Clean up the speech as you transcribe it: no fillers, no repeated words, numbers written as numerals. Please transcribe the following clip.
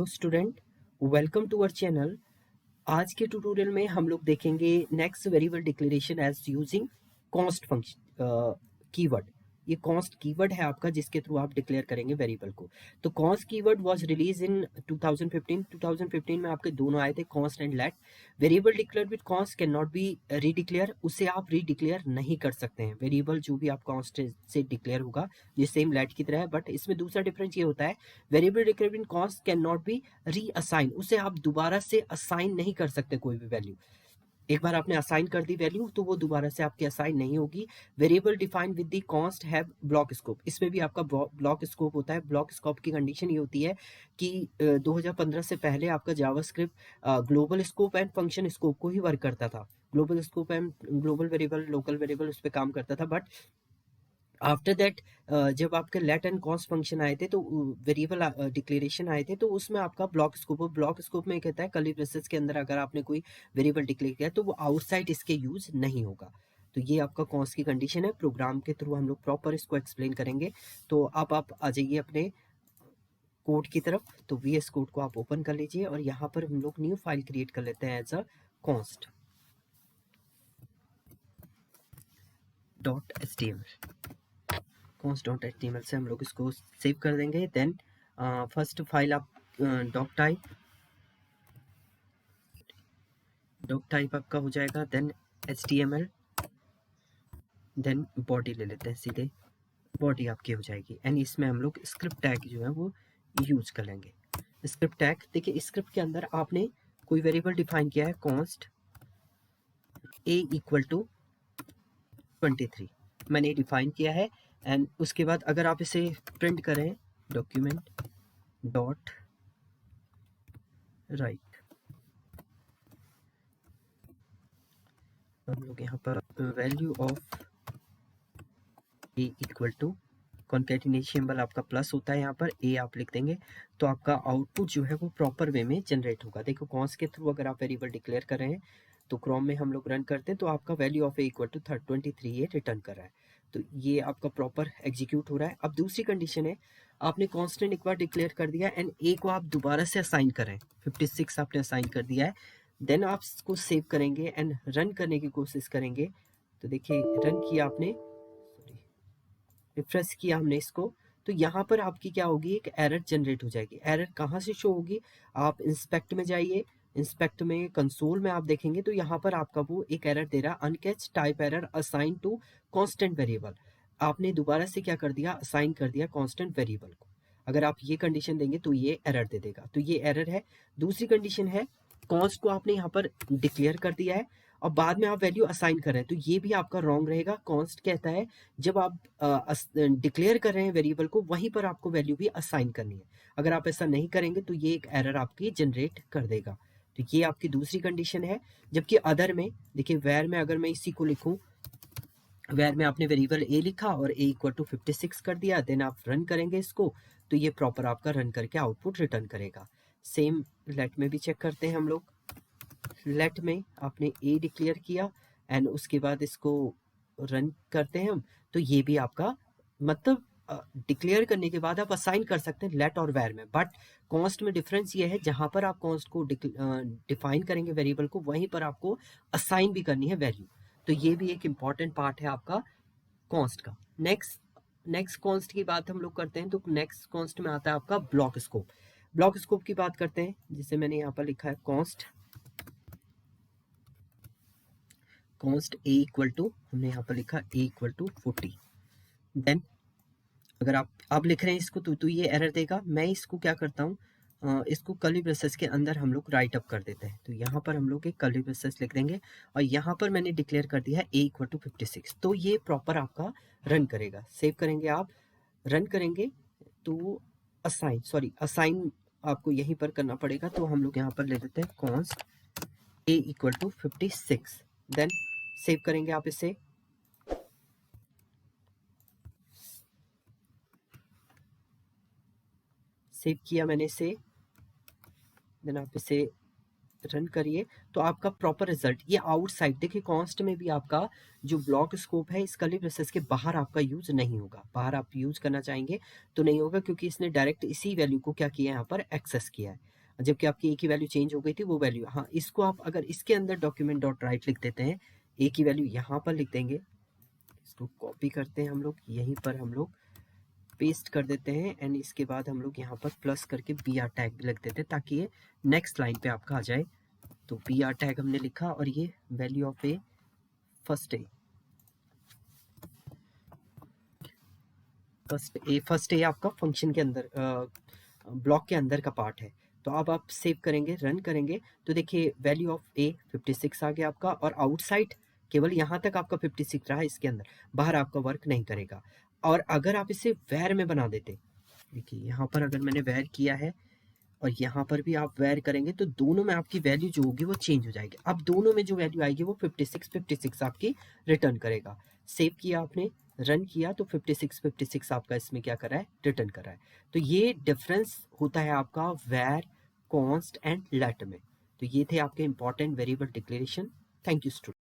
Student, welcome to our channel. आज के tutorial में हम लोग देखेंगे next variable declaration as using const function keyword. ये कॉन्स्ट कीवर्ड है आपका, जिसके थ्रू आप डिक्लेयर करेंगे वेरिएबल को। तो const keyword was release in 2015 में आपके दोनों आए थे, const and let. Variable declare with const can not be redeclare, उसे आप रीडिक्लेयर नहीं कर सकते हैं। वेरिएबल जो भी आप कॉन्स्ट से डिक्लेयर होगा ये सेम लेट की तरह है, बट इसमें दूसरा डिफरेंस ये होता है, variable declare with const can not B reassign, उसे आप दोबारा से असाइन नहीं कर सकते कोई भी वैल्यू। एक बार आपने असाइन कर दी वैल्यू तो वो दोबारा से आपकी असाइन नहीं होगी। Variable defined with the const have block scope, इसमें भी आपका ब्लॉक स्कोप होता है। ब्लॉक स्कोप की कंडीशन ये होती है कि 2015 से पहले आपका JavaScript global scope and function scope को ही वर्क करता था। Global scope and global variable, local variable उस पर काम करता था, बट आफ्टर दैट जब आपके लेट एंड कॉन्स्ट फंक्शन आए थे तो वेरिएबल डिक्लेरेशन आए थे, तो उसमें आपका ब्लॉक स्कोप में कहता है कर्ली ब्रेसेस के अंदर अगर आपने कोई वेरिएबल डिक्लेयर किया तो वो आउटसाइड इसके यूज नहीं होगा। तो ये आपका कॉन्स्ट की कंडीशन है। प्रोग्राम के थ्रू हम लोग प्रॉपर इसको एक्सप्लेन करेंगे। तो अब आप आ जाइए अपने कोड की तरफ। तो VS कोड को आप ओपन कर लीजिए और यहाँ पर हम लोग न्यू फाइल क्रिएट कर लेते हैं as a const .html। const.html से हम लोग इसको सेव कर देंगे। देन फर्स्ट फाइल आप डॉक टाइप आपका हो जाएगा, देन HTML, देन बॉडी ले लेते हैं, सीधे बॉडी आपकी हो जाएगी। एंड इसमें हम लोग स्क्रिप्ट टैग जो है वो यूज कर लेंगे। स्क्रिप्ट टैग देखिए, स्क्रिप्ट के अंदर आपने कोई वेरिएबल डिफाइन किया है, कॉन्स्ट a इक्वल टू 23 मैंने डिफाइन किया है। एंड उसके बाद अगर आप इसे प्रिंट करें, डॉक्यूमेंट डॉट राइट, हम लोग यहाँ पर value of a equal to concatenation symbol आपका प्लस होता है, यहाँ पर a आप लिख देंगे तो आपका आउटपुट जो है वो प्रॉपर वे में जनरेट होगा। देखो कॉन्स्ट के थ्रू अगर आप वेरिएबल डिक्लेयर कर रहे हैं तो क्रोम में हम लोग रन करते हैं तो आपका value of a equal to 23 ये रिटर्न कर रहा है। तो ये आपका प्रॉपर एग्जीक्यूट हो रहा है। अब दूसरी कंडीशन है, आपने कॉन्स्टेंट एक बार डिक्लेयर कर दिया एंड a को आप दोबारा से असाइन करें, 56 आपने असाइन कर दिया है। देन आप इसको सेव करेंगे एंड रन करने की कोशिश करेंगे। तो देखिए रन किया आपने, रिफ्रेश किया हमने इसको, तो यहाँ पर आपकी क्या होगी, एक एरर जनरेट हो जाएगी। एरर कहाँ से शो होगी, आप इंस्पेक्ट में जाइए, इंस्पेक्ट में कंसोल में आप देखेंगे तो यहाँ पर आपका वो एक एरर दे रहा है, uncaught type error assign to constant variable. आपने दोबारा से क्या कर दिया, असाइन कर दिया कांस्टेंट वेरिएबल को। अगर आप ये कंडीशन देंगे तो ये एरर दे देगा, तो ये एरर है। दूसरी कंडीशन है, कॉन्स्ट को आपने यहाँ पर डिक्लेयर कर दिया है और बाद में आप वैल्यू असाइन कर रहे हैं, तो ये भी आपका रॉन्ग रहेगा। कॉन्स्ट कहता है जब आप डिक्लेयर कर रहे हैं वेरिएबल को वहीं पर आपको वैल्यू भी असाइन करनी है। अगर आप ऐसा नहीं करेंगे तो ये एक एरर आपकी जनरेट कर देगा। तो ये आपकी दूसरी कंडीशन है। जबकि अदर में देखिए, वेयर में अगर मैं इसी को लिखूं, वेयर में आपने वेरिएबल a लिखा और a इक्वल टू 56 कर दिया, देन आप रन करेंगे इसको तो ये प्रॉपर आपका रन करके आउटपुट रिटर्न करेगा। सेम लेट में भी चेक करते हैं हम लोग। लेट में आपने a डिक्लेयर किया एंड उसके बाद इसको रन करते हैं हम, तो ये भी आपका मतलब डिक्लेयर करने के बाद आप असाइन कर सकते हैं लेट और वेयर में। बट कॉन्स्ट में डिफरेंस ये है, जहां पर आप कॉन्स्ट को डिफाइन करेंगे वेरिएबल को वहीं पर आपको असाइन भी करनी है वैल्यू। तो ये भी एक इम्पॉर्टेंट पार्ट है आपका कॉन्स्ट का। नेक्स्ट कॉन्स्ट की बात हम लोग करते हैं तो नेक्स्ट कॉन्स्ट में आता है आपका ब्लॉक स्कोप। ब्लॉक स्कोप की बात करते हैं, जिसे मैंने यहाँ पर लिखा है कॉन्स्ट a इक्वल टू, हमने यहाँ पर लिखा a इक्वल टू 40। देन अगर आप अब लिख रहे हैं इसको तो ये एरर देगा। मैं इसको क्या करता हूँ, इसको कर्ली ब्रेसेस के अंदर हम लोग राइट अप कर देते हैं। तो यहाँ पर हम लोग एक कर्ली ब्रेसेस लिख देंगे और यहाँ पर मैंने डिक्लेयर कर दिया है a इक्वल टू 56, तो ये प्रॉपर आपका रन करेगा। सेव करेंगे आप, रन करेंगे तो असाइन आपको यहीं पर करना पड़ेगा। तो हम लोग यहाँ पर ले लेते हैं const a equal to 56। Then save करेंगे आप इसे, सेव किया मैंने इसे, देन आप इसे रन करिए तो आपका प्रॉपर रिजल्ट ये आउटसाइड। देखिए कॉन्स्ट में भी आपका जो ब्लॉक स्कोप है इस कर्ली ब्रेसेस के बाहर आपका यूज नहीं होगा। बाहर आप यूज करना चाहेंगे तो नहीं होगा, क्योंकि इसने डायरेक्ट इसी वैल्यू को क्या किया है, यहाँ पर एक्सेस किया है। जबकि आपकी ए की वैल्यू चेंज हो गई थी वो वैल्यू। हाँ, इसको आप अगर इसके अंदर डॉक्यूमेंट डॉट राइट लिख देते हैं, ए की वैल्यू यहाँ पर लिख देंगे, इसको कॉपी करते हैं हम लोग, यहीं पर हम लोग पेस्ट कर देते हैं एंड इसके बाद हम लोग यहाँ पर प्लस करके बी आर टैग लिख देते हैं ताकि ये नेक्स्ट लाइन पे आपका आ जाए। तो बी आर टैग हमने लिखा और ये value of a first a, first a आपका फंक्शन के अंदर ब्लॉक के अंदर का पार्ट है। तो अब आप सेव करेंगे, रन करेंगे तो देखिए वैल्यू ऑफ ए 56 आ गया आपका, और आउटसाइड केवल यहाँ तक आपका 56 रहा, इसके अंदर बाहर आपका वर्क नहीं करेगा। और अगर आप इसे वैर में बना देते, देखिए यहाँ पर अगर मैंने वैर किया है और यहाँ पर भी आप वैर करेंगे तो दोनों में आपकी वैल्यू जो होगी वो चेंज हो जाएगी। अब दोनों में जो वैल्यू आएगी वो 56 आपकी रिटर्न करेगा। सेव किया आपने, रन किया तो 56 आपका इसमें क्या कर रहा है, रिटर्न कर रहा है। तो ये डिफरेंस होता है आपका वैर, कॉन्स्ट एंड लेट में। तो ये थे आपके important variable declaration. Thank you student.